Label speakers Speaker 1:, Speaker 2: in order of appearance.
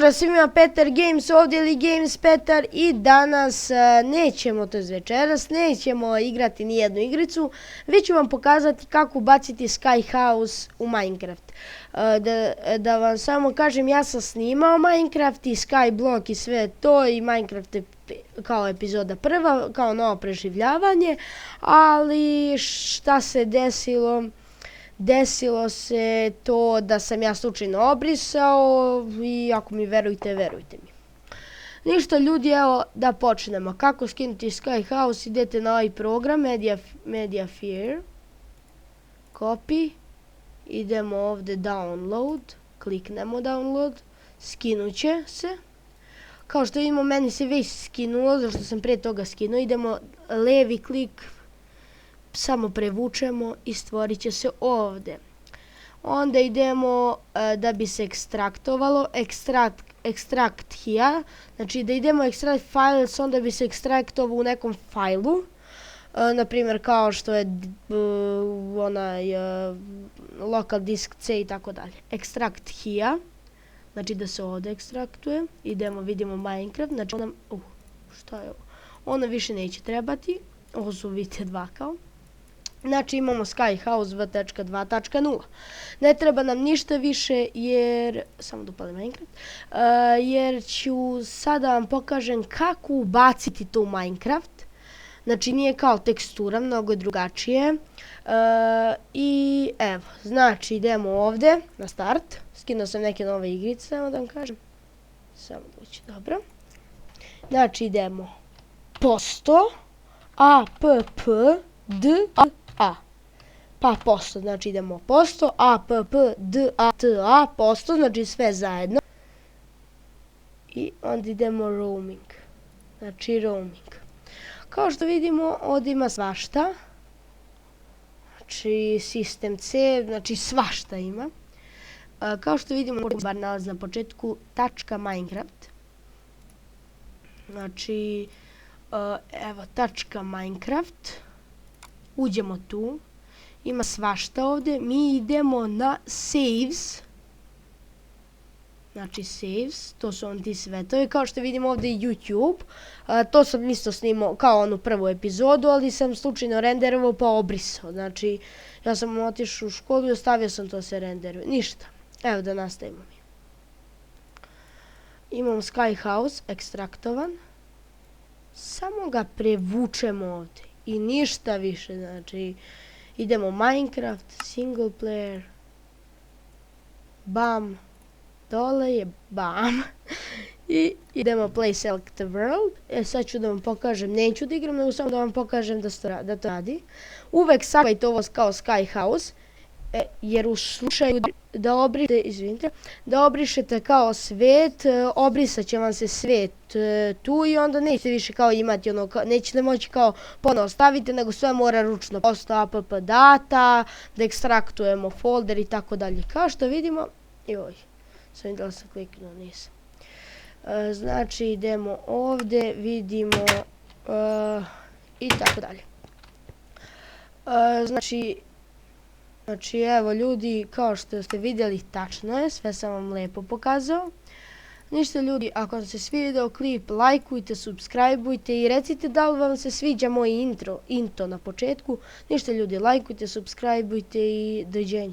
Speaker 1: Pozdrav svima, Petar Games ovdje ili Games Petar i danas nećemo, to je večeras, nećemo igrati nijednu igricu, već ću vam pokazati kako ubaciti Sky House u Minecraft. Da vam samo kažem, ja sam snimao Minecraft i Skyblock i sve to i Minecraft je kao epizoda prva, kao novo preživljavanje, ali šta se desilo? Desilo se to da sam ja slučajno obrisao i ako mi verujte, verujte mi. Ništa ljudi, evo da počnemo. Kako skinuti Sky House? Idete na ovaj program, Mediafire, copy, idemo ovdje download, kliknemo download, skinut će se. Kao što vidimo, meni se već skinulo, zašto sam prije toga skinuo. Idemo levi klik, samo prevučemo i stvorit će se ovdje. Onda idemo da bi se ekstraktovalo, extract here, znači da idemo extract files, onda bi se ekstraktovao u nekom fajlu, na primjer kao što je onaj local disk C i tako dalje. Extract here, znači da se ovdje ekstraktuje, idemo, vidimo Minecraft, znači šta je ovo? Ono više neće trebati, ovo su vidite dva kao. Znači imamo Sky House 2.2.0. Ne treba nam ništa više jer, samo da upalim Minecraft, jer ću sada vam pokažem kako ubaciti to u Minecraft. Znači nije kao tekstura, mnogo je drugačije. I evo, znači idemo ovdje na start. Skinuo sam neke nove igrice, samo da vam kažem. Samo doći, dobro. Znači idemo posto, a pa posto, znači idemo posto, posto, znači sve zajedno. I onda idemo roaming, znači roaming. Kao što vidimo, ovdje ima svašta. Znači sistem C, znači svašta ima. Kao što vidimo, bar nalazi na početku .minecraft. Znači, evo .minecraft. Uđemo tu, ima svašta ovdje, mi idemo na saves, znači saves, to su on ti svetovi, kao što vidimo ovdje YouTube, to sam isto snimao kao onu prvu epizodu, ali sam slučajno renderovao pa obrisao, znači ja sam otišao u školu i ostavio sam to se renderuje, ništa, evo da nastavimo mi. Imamo Sky House ekstraktovan, samo ga prevučemo ovdje. I ništa više, znači idemo Minecraft, single player, bam, dole je bam, i idemo play select the world. Sad ću da vam pokažem, neću da igram, nego samo da vam pokažem da to radi. Uvek sakvajte ovo kao Sky House, jer u slučaju da obrišete kao svet, obrisat će vam se svet tu i onda nećete više kao imati ono, nećete moći kao ponovo staviti, nego sve mora ručno posto app data, da ekstraktujemo folder i tako dalje. Kao što vidimo, sam vidjela sam kliknuo, nisam. Znači idemo ovdje, vidimo i tako dalje. Znači evo ljudi, kao što ste vidjeli, tačno je, sve sam vam lijepo pokazao. Ništa ljudi, ako vam se svidio klip, lajkujte, subscribeujte i recite da li vam se sviđa moj intro na početku. Ništa ljudi, lajkujte, subscribeujte i doviđenja.